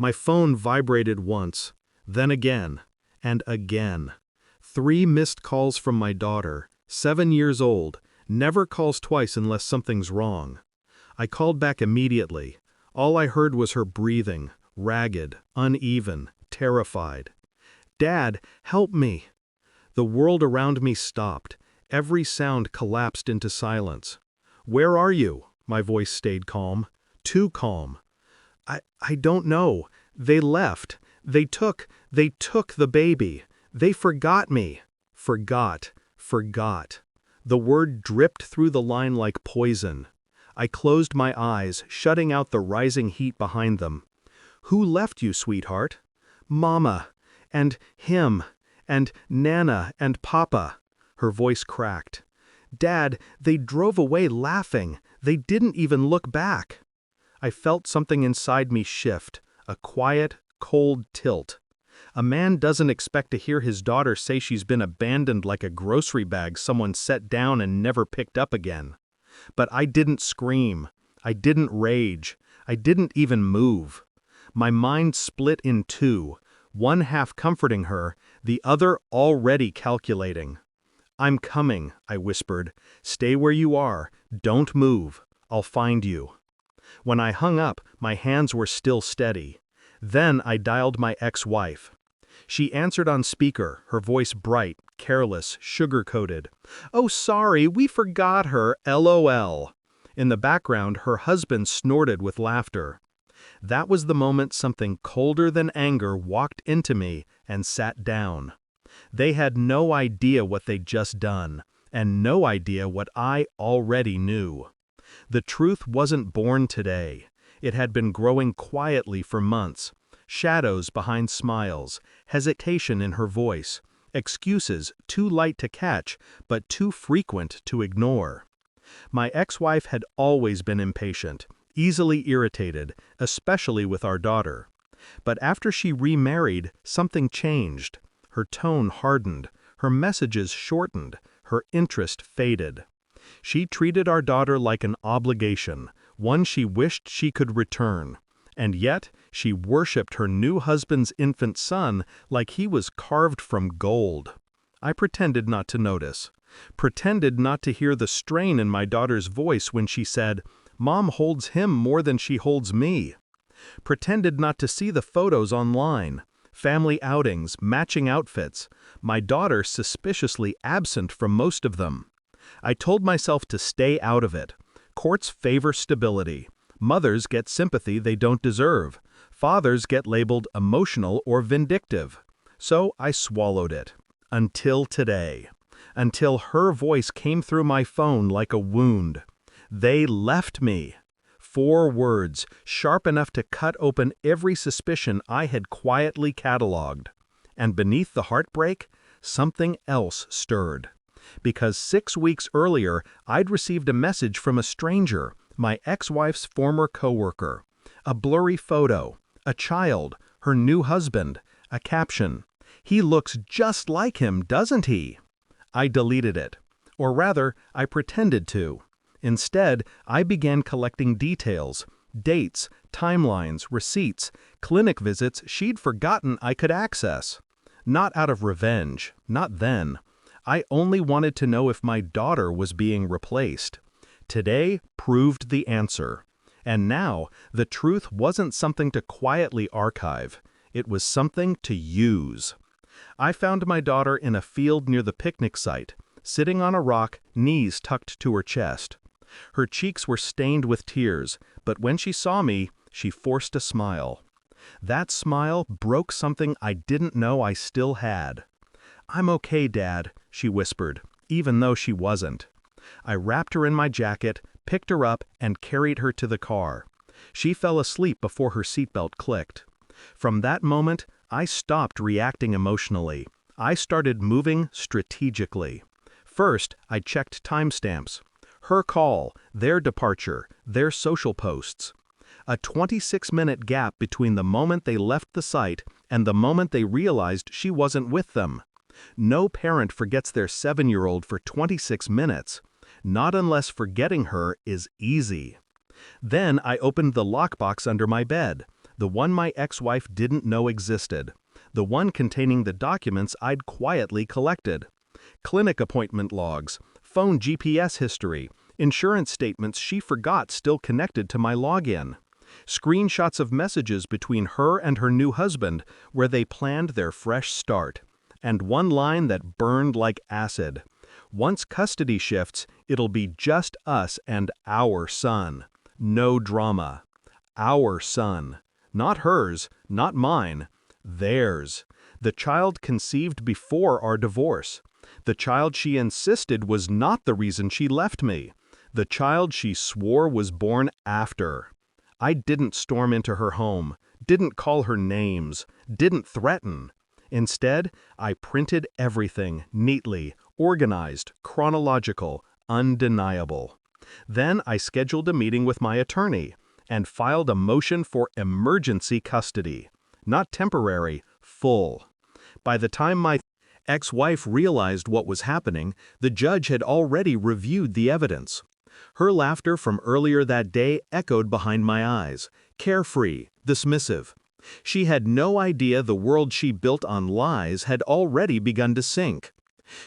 My phone vibrated once, then again, and again. 3 missed calls from my daughter, 7 years old, never calls twice unless something's wrong. I called back immediately. All I heard was her breathing, ragged, uneven, terrified. "Dad, help me!" The world around me stopped. Every sound collapsed into silence. "Where are you?" My voice stayed calm. Too calm. I don't know. They left. They took the baby. They forgot me." Forgot. The word dripped through the line like poison. I closed my eyes, shutting out the rising heat behind them. "Who left you, sweetheart?" "Mama. And him. And Nana and Papa." Her voice cracked. "Dad, they drove away laughing. They didn't even look back." I felt something inside me shift, a quiet, cold tilt. A man doesn't expect to hear his daughter say she's been abandoned like a grocery bag someone set down and never picked up again. But I didn't scream. I didn't rage. I didn't even move. My mind split in two, one half comforting her, the other already calculating. "I'm coming," I whispered. "Stay where you are. Don't move. I'll find you." When I hung up, my hands were still steady. Then I dialed my ex-wife. She answered on speaker, her voice bright, careless, sugar-coated. "Oh, sorry, we forgot her, LOL." In the background, her husband snorted with laughter. That was the moment something colder than anger walked into me and sat down. They had no idea what they'd just done, and no idea what I already knew. The truth wasn't born today. It had been growing quietly for months. Shadows behind smiles, hesitation in her voice, excuses too light to catch, but too frequent to ignore. My ex-wife had always been impatient, easily irritated, especially with our daughter. But after she remarried, something changed. Her tone hardened, her messages shortened, her interest faded. She treated our daughter like an obligation, one she wished she could return. And yet, she worshipped her new husband's infant son like he was carved from gold. I pretended not to notice. Pretended not to hear the strain in my daughter's voice when she said, "Mom holds him more than she holds me." Pretended not to see the photos online. Family outings, matching outfits. My daughter suspiciously absent from most of them. I told myself to stay out of it. Courts favor stability. Mothers get sympathy they don't deserve. Fathers get labeled emotional or vindictive. So I swallowed it. Until today. Until her voice came through my phone like a wound. "They left me." 4 words, sharp enough to cut open every suspicion I had quietly cataloged. And beneath the heartbreak, something else stirred. Because 6 weeks earlier, I'd received a message from a stranger, my ex-wife's former coworker. A blurry photo, a child, her new husband, a caption. "He looks just like him, doesn't he?" I deleted it. Or rather, I pretended to. Instead, I began collecting details, dates, timelines, receipts, clinic visits she'd forgotten I could access. Not out of revenge, not then. I only wanted to know if my daughter was being replaced. Today proved the answer. And now, the truth wasn't something to quietly archive. It was something to use. I found my daughter in a field near the picnic site, sitting on a rock, knees tucked to her chest. Her cheeks were stained with tears, but when she saw me, she forced a smile. That smile broke something I didn't know I still had. "I'm okay, Dad," she whispered, even though she wasn't. I wrapped her in my jacket, picked her up, and carried her to the car. She fell asleep before her seatbelt clicked. From that moment, I stopped reacting emotionally. I started moving strategically. First, I checked timestamps. Her call, their departure, their social posts. A 26-minute gap between the moment they left the site and the moment they realized she wasn't with them. No parent forgets their 7-year-old for 26 minutes. Not unless forgetting her is easy. Then I opened the lockbox under my bed. The one my ex-wife didn't know existed. The one containing the documents I'd quietly collected. Clinic appointment logs, phone GPS history, insurance statements she forgot still connected to my login. Screenshots of messages between her and her new husband where they planned their fresh start. And one line that burned like acid. Once custody shifts, it'll be just us and our son. No drama. Our son. Not hers, not mine. Theirs. The child conceived before our divorce. The child she insisted was not the reason she left me. The child she swore was born after. I didn't storm into her home, didn't call her names, didn't threaten. Instead, I printed everything neatly, organized, chronological, undeniable. Then I scheduled a meeting with my attorney and filed a motion for emergency custody. Not temporary, full. By the time my ex-wife realized what was happening, the judge had already reviewed the evidence. Her laughter from earlier that day echoed behind my eyes, carefree, dismissive. She had no idea the world she built on lies had already begun to sink.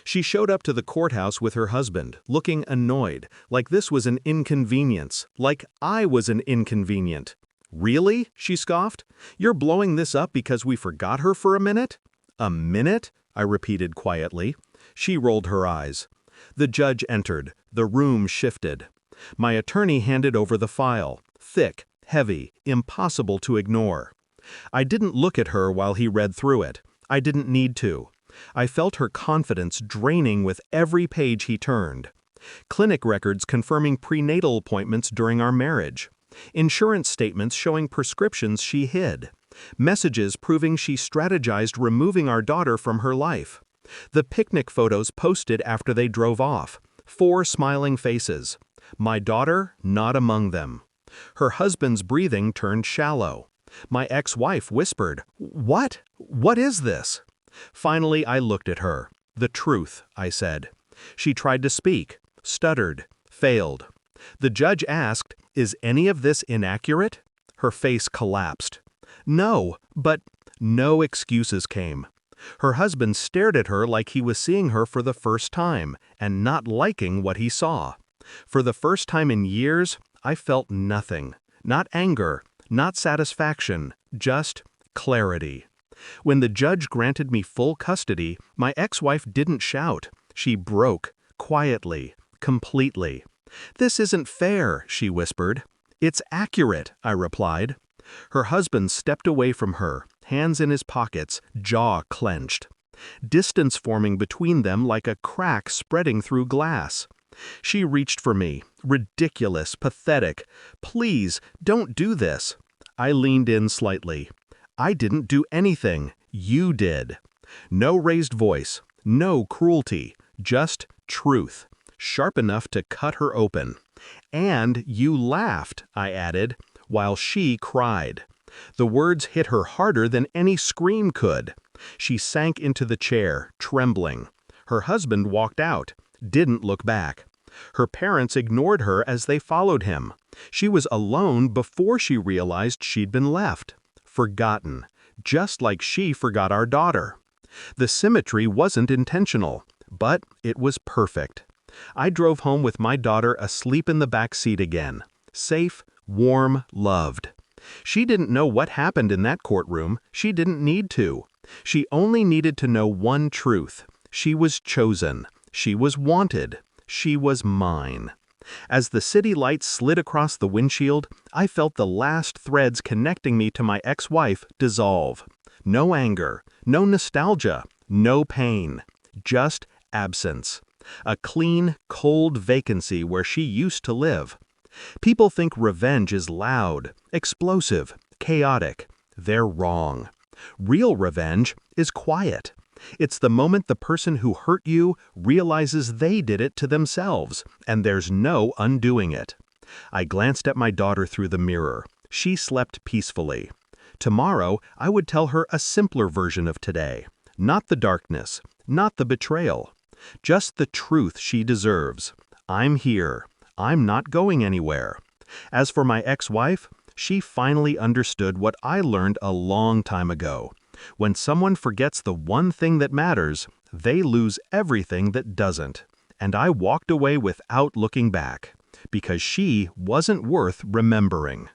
She showed up to the courthouse with her husband, looking annoyed, like this was an inconvenience, like I was an inconvenient. "Really?" she scoffed. "You're blowing this up because we forgot her for a minute?" "A minute?" I repeated quietly. She rolled her eyes. The judge entered. The room shifted. My attorney handed over the file, thick, heavy, impossible to ignore. I didn't look at her while he read through it. I didn't need to. I felt her confidence draining with every page he turned. Clinic records confirming prenatal appointments during our marriage. Insurance statements showing prescriptions she hid. Messages proving she strategized removing our daughter from her life. The picnic photos posted after they drove off. 4 smiling faces. My daughter, not among them. Her husband's breathing turned shallow. My ex-wife whispered, "What? What is this?" Finally, I looked at her. "The truth," I said. She tried to speak, stuttered, failed. The judge asked, "Is any of this inaccurate?" Her face collapsed. "No, but..." No excuses came. Her husband stared at her like he was seeing her for the first time and not liking what he saw. For the first time in years, I felt nothing. Not anger, not satisfaction, just clarity. When the judge granted me full custody, my ex-wife didn't shout. She broke, quietly, completely. "This isn't fair," she whispered. "It's accurate," I replied. Her husband stepped away from her, hands in his pockets, jaw clenched. Distance forming between them like a crack spreading through glass. She reached for me, ridiculous, pathetic. "Please, don't do this." I leaned in slightly. "I didn't do anything. You did." No raised voice, no cruelty, just truth, sharp enough to cut her open. "And you laughed," I added, while she cried. The words hit her harder than any scream could. She sank into the chair, trembling. Her husband walked out, didn't look back. Her parents ignored her as they followed him. She was alone before she realized she'd been left. Forgotten, just like she forgot our daughter. The symmetry wasn't intentional, but it was perfect. I drove home with my daughter asleep in the back seat again. Safe, warm, loved. She didn't know what happened in that courtroom. She didn't need to. She only needed to know one truth. She was chosen. She was wanted. She was mine. As the city lights slid across the windshield, I felt the last threads connecting me to my ex-wife dissolve. No anger, no nostalgia, no pain. Just absence. A clean, cold vacancy where she used to live. People think revenge is loud, explosive, chaotic. They're wrong. Real revenge is quiet. It's the moment the person who hurt you realizes they did it to themselves, and there's no undoing it. I glanced at my daughter through the mirror. She slept peacefully. Tomorrow, I would tell her a simpler version of today. Not the darkness, not the betrayal. Just the truth she deserves. I'm here. I'm not going anywhere. As for my ex-wife, She finally understood what I learned a long time ago. When someone forgets the one thing that matters, they lose everything that doesn't. And I walked away without looking back, because she wasn't worth remembering.